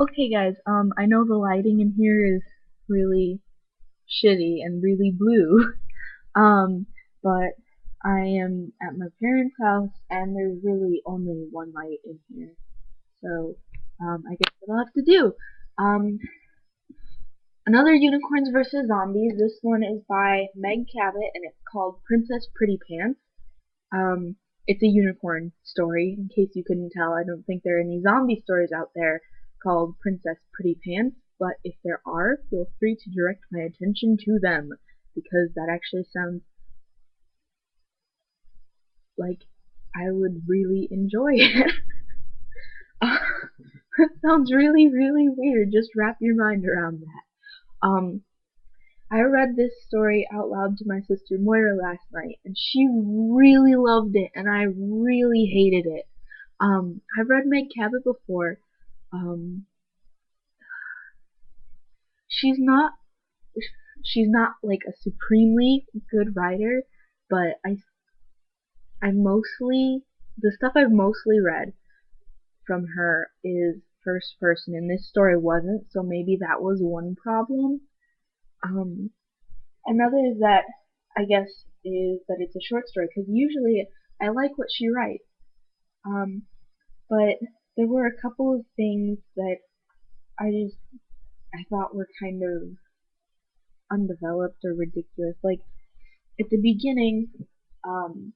Okay, guys, I know the lighting in here is really shitty and really blue, um, but I am at my parents' house and there's really only one light in here, so, I guess what I'll have to do. Um, Another Unicorns vs. Zombies. This one is by Meg Cabot and it's called Princess Prettypants. It's a unicorn story, in case you couldn't tell. I don't think there are any zombie stories out there called Princess Pretty Pants, but if there are, feel free to direct my attention to them, because that actually sounds like I would really enjoy it. That sounds really, really weird. Just wrap your mind around that. I read this story out loud to my sister Moira last night, and she really loved it, and I really hated it. I've read Meg Cabot before. Um, she's not she's not like a supremely good writer, but I mostly the stuff I've mostly read from her is first person, and this story wasn't, so maybe that was one problem. Um, Another is that I guess is that it's a short story because usually I like what she writes. Um, but there were a couple of things that I thought were kind of undeveloped or ridiculous. Like at the beginning, um,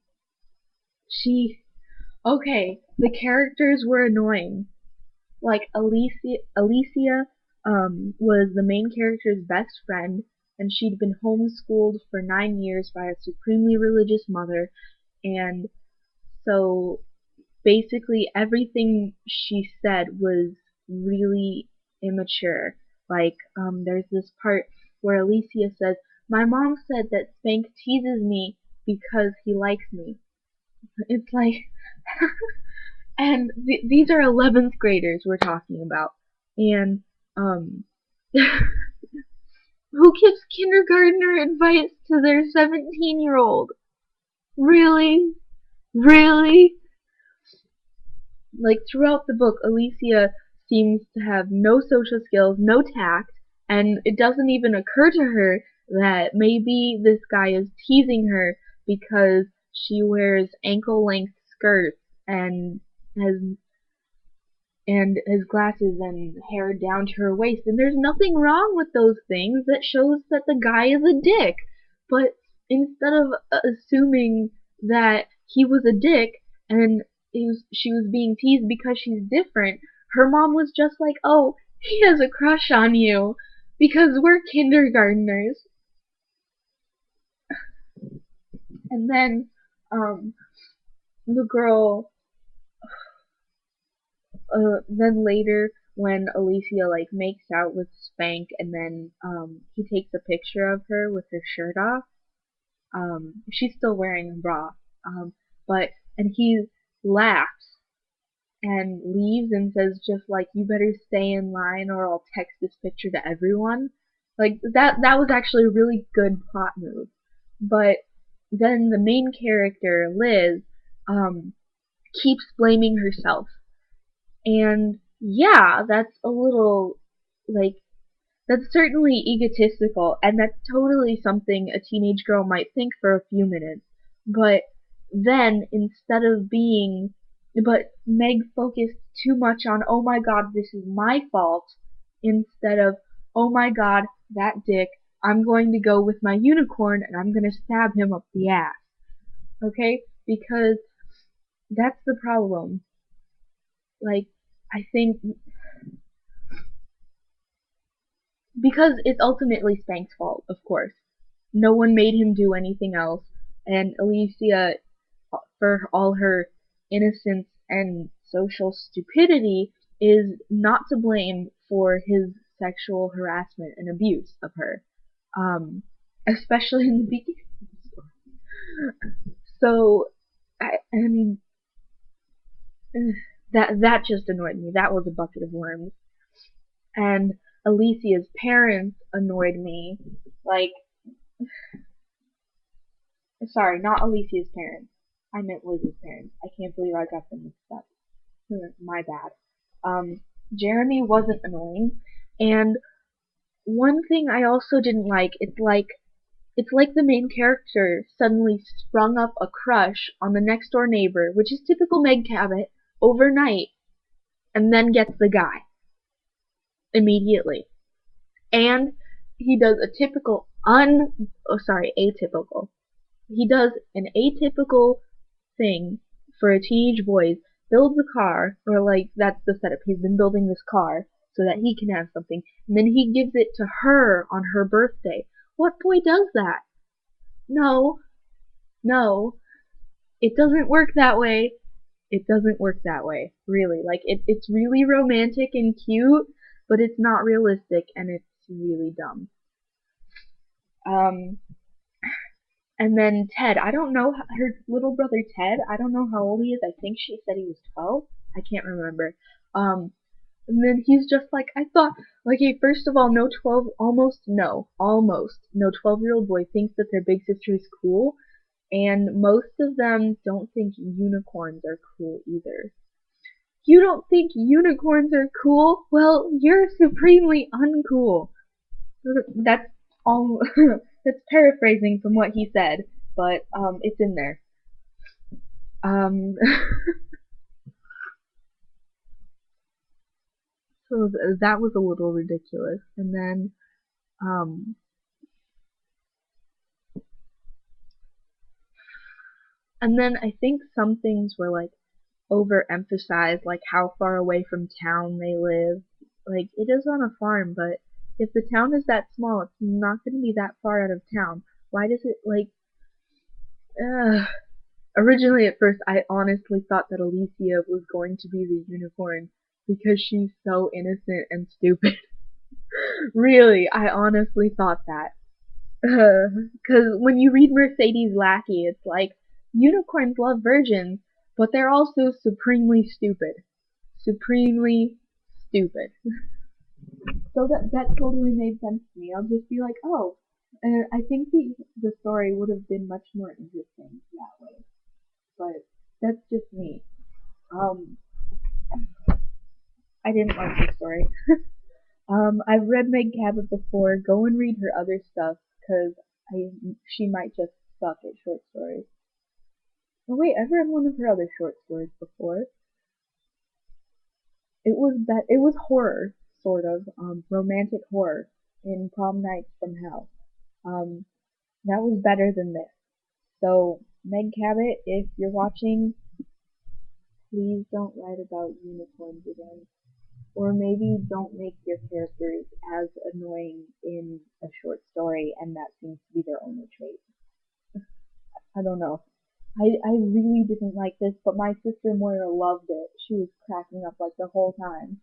she okay, the characters were annoying. Like Alicia was the main character's best friend, and she'd been homeschooled for 9 years by a supremely religious mother, and so basically everything she said was really immature. Like, there's this part where Alicia says, "My mom said that Spank teases me because he likes me." It's like, and these are 11th graders we're talking about, and um, who gives kindergartner advice to their 17-year-old? Really, really? Like throughout the book, Alicia seems to have no social skills, no tact, and it doesn't even occur to her that maybe this guy is teasing her because she wears ankle-length skirts and has has glasses and hair down to her waist, and there's nothing wrong with those things. That shows that the guy is a dick. But instead of assuming that he was a dick and she was being teased because she's different, her mom was just like, "Oh, he has a crush on you because we're kindergartners." And then um, the girl then later when Alicia like makes out with Spank and then he takes a picture of her with her shirt off. She's still wearing a bra. Um, but and he laughs and leaves and says just like, "You better stay in line or I'll text this picture to everyone." Like that was actually a really good plot move. But then the main character, Liz, um, keeps blaming herself. And yeah, that's a little, like, that's certainly egotistical, and that's totally something a teenage girl might think for a few minutes. But then, instead of being, but Meg focused too much on, "Oh my god, this is my fault," instead of, "Oh my god, that dick, I'm going to go with my unicorn and I'm going to stab him up the ass." Okay? Because that's the problem. Like, I think because it's ultimately Spank's fault, of course. No one made him do anything else, and Alicia, for all her innocence and social stupidity, is not to blame for his sexual harassment and abuse of her, especially in the beginning. So, and that just annoyed me. That was a bucket of worms. And Alicia's parents annoyed me. Like, sorry, not Alicia's parents. I meant Liz's parents. I can't believe I got them mixed up. My bad. Jeremy wasn't annoying. And one thing I also didn't like, it's like the main character suddenly sprung up a crush on the next door neighbor, which is typical Meg Cabot, overnight, and then gets the guy immediately. And he does a typical atypical. He does an atypical thing for a teenage boy, builds a car, or like that's the setup. He's been building this car so that he can have something, and then he gives it to her on her birthday. What boy does that? No, no, it doesn't work that way. It doesn't work that way, really. Like it's really romantic and cute, but it's not realistic and it's really dumb. Um, and then Ted, I don't know her little brother Ted. I don't know how old he is. I think she said he was 12. I can't remember. Um, and then he's just like I thought. Like, hey, first of all, no 12, almost no 12-year-old boy thinks that their big sister is cool, and most of them don't think unicorns are cool either. You don't think unicorns are cool? Well, you're supremely uncool. That's all. That's paraphrasing from what he said, but it's in there. Um, so that was a little ridiculous. Um, and then I think some things were like overemphasized, like how far away from town they live. Like it is on a farm, but if the town is that small, it's not going to be that far out of town. Why does it like? Ugh. Originally, at first, I honestly thought that Alicia was going to be the unicorn because she's so innocent and stupid. Really, I honestly thought that. Because when you read Mercedes Lackey, it's like unicorns love virgins, but they're also supremely stupid. Supremely stupid. So that totally made sense to me. I'll just be like, oh, I think the story would have been much more interesting that way. But that's just me. Um, I didn't like the story. I've read Meg Cabot before. Go and read her other stuff, cause she might just suck at short stories. Oh wait, I've read one of her other short stories before. It was horror, sort of, romantic horror in Prom Nights from Hell. Um, that was better than this. So, Meg Cabot, if you're watching, please don't write about unicorns again. Or maybe don't make your characters as annoying in a short story and that seems to be their only trait. I don't know. I really didn't like this, but my sister Moira loved it. She was cracking up like the whole time.